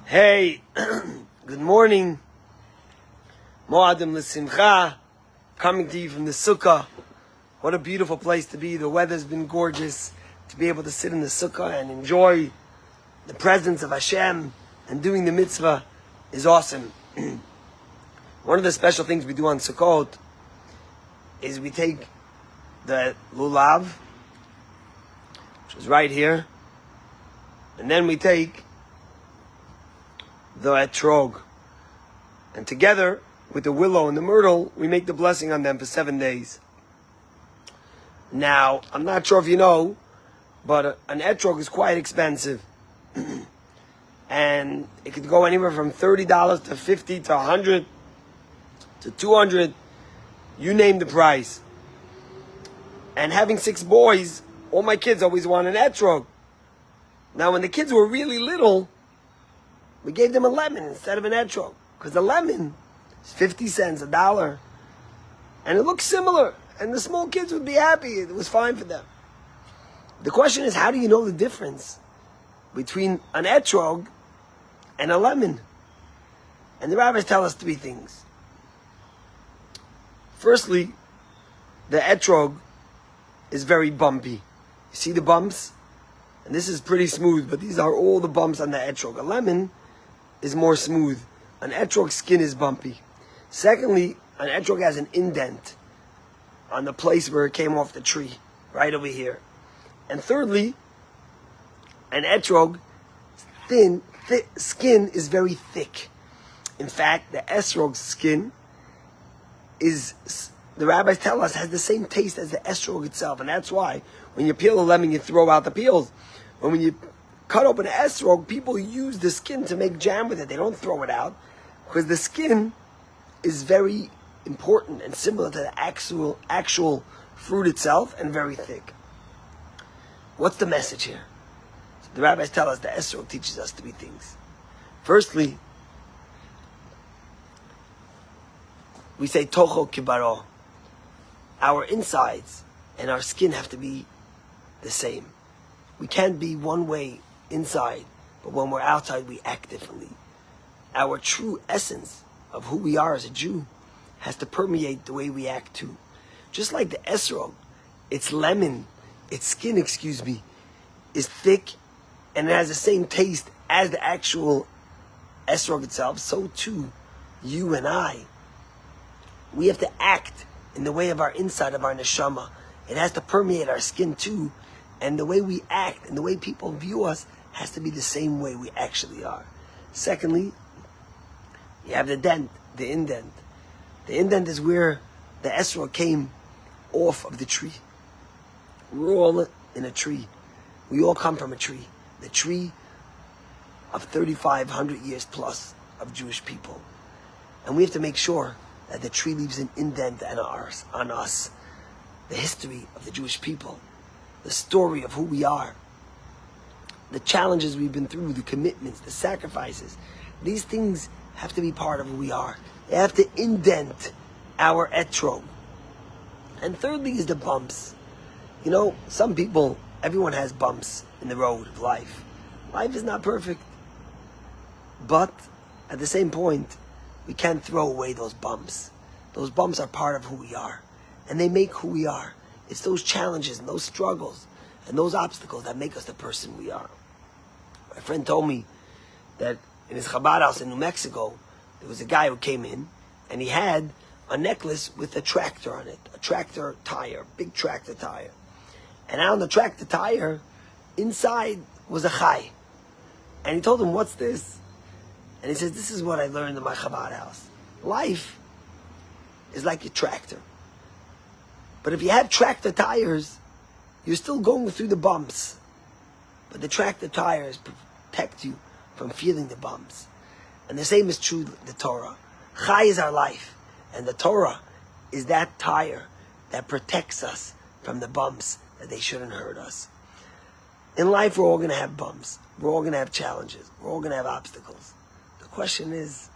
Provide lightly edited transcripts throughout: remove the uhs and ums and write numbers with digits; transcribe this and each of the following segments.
Hey, good morning. Mo'adim l'simcha, coming to you from the sukkah. What a beautiful place to be. The weather's been gorgeous. To be able to sit in the sukkah and enjoy the presence of Hashem and doing the mitzvah is awesome. One of the special things we do on Sukkot is we take the lulav, which is right here, and then we take the etrog. And together with the willow and the myrtle, we make the blessing on them for 7 days. Now, I'm not sure if you know, but an etrog is quite expensive. And it could go anywhere from $30 to $50 to $100 to $200. You name the price. And having 6 boys, all my kids always want an etrog. Now, when the kids were really little, we gave them a lemon instead of an etrog, because the lemon is 50 cents, $1, and it looks similar, and the small kids would be happy. It was fine for them. The question is, how do you know the difference between an etrog and a lemon? And the rabbis tell us 3 things. Firstly, the etrog is very bumpy. You see the bumps? And this is pretty smooth, but these are all the bumps on the etrog. A lemon is more smooth. An etrog skin is bumpy. Secondly, an etrog has an indent on the place where it came off the tree, right over here. And thirdly, an etrog skin is very thick. In fact, the esrog skin is, the rabbis tell us, has the same taste as the esrog itself. And that's why when you peel a lemon, you throw out the peels. But when you cut open an esrog, people use the skin to make jam with it. They don't throw it out, because the skin is very important and similar to the actual fruit itself, and very thick. What's the message here? So the rabbis tell us the esrog teaches us 3 things. Firstly, we say tocho kibaro. Our insides and our skin have to be the same. We can't be one way inside, but when we're outside, we act differently. Our true essence of who we are as a Jew has to permeate the way we act too. Just like the esrog, its skin, is thick, and it has the same taste as the actual esrog itself, so too, you and I. We have to act in the way of our inside, of our neshama. It has to permeate our skin too, and the way we act and the way people view us has to be the same way we actually are. Secondly, you have the dent, the indent. The indent is where the esrog came off of the tree. We're all in a tree. We all come from a tree. The tree of 3,500 years plus of Jewish people. And we have to make sure that the tree leaves an indent on us. The history of the Jewish people. The story of who we are. The challenges we've been through, the commitments, the sacrifices. These things have to be part of who we are. They have to indent our etrog. And thirdly is the bumps. You know, some people, everyone has bumps in the road of life. Life is not perfect. But at the same point, we can't throw away those bumps. Those bumps are part of who we are. And they make who we are. It's those challenges and those struggles and those obstacles that make us the person we are. My friend told me that in his Chabad house in New Mexico, there was a guy who came in and he had a necklace with a tractor on it, a tractor tire, big tractor tire. And on the tractor tire, inside was a chai. And he told him, "What's this?" And he says, "This is what I learned in my Chabad house. Life is like a tractor. But if you have tractor tires, you're still going through the bumps. But the tractor tires protect you from feeling the bumps. And the same is true with the Torah. Chai is our life. And the Torah is that tire that protects us from the bumps that they shouldn't hurt us. In life, we're all going to have bumps. We're all going to have challenges. We're all going to have obstacles. The question is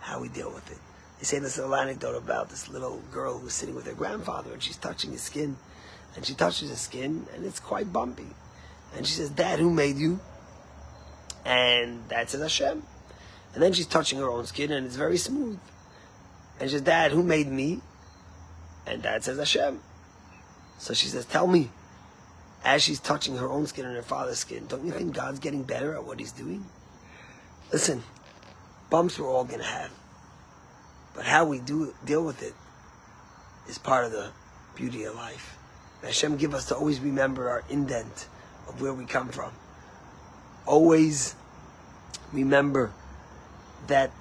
how we deal with it. They say this little anecdote about this little girl who's sitting with her grandfather and she's touching his skin. And she touches his skin and it's quite bumpy. And she says, "Dad, who made you?" And Dad says, "Hashem." And then she's touching her own skin, and it's very smooth. And she says, Dad, who made me? And Dad says, Hashem. So she says, tell me, as she's touching her own skin and her father's skin, don't you think God's getting better at what he's doing? Listen, bumps we're all going to have. But how we deal with it is part of the beauty of life. May Hashem give us to always remember our indent of where we come from. Always remember that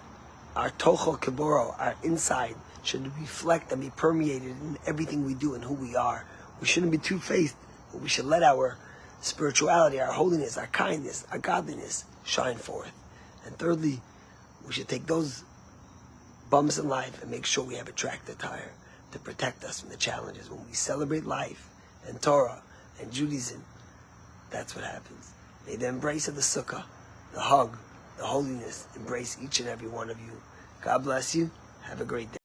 our tocho kiboro, our inside, should reflect and be permeated in everything we do and who we are. We shouldn't be two-faced, but we should let our spirituality, our holiness, our kindness, our godliness shine forth. And thirdly, we should take those bumps in life and make sure we have a tractor tire to protect us from the challenges. When we celebrate life and Torah and Judaism, that's what happens. May the embrace of the sukkah, the hug, the holiness, embrace each and every one of you. God bless you. Have a great day.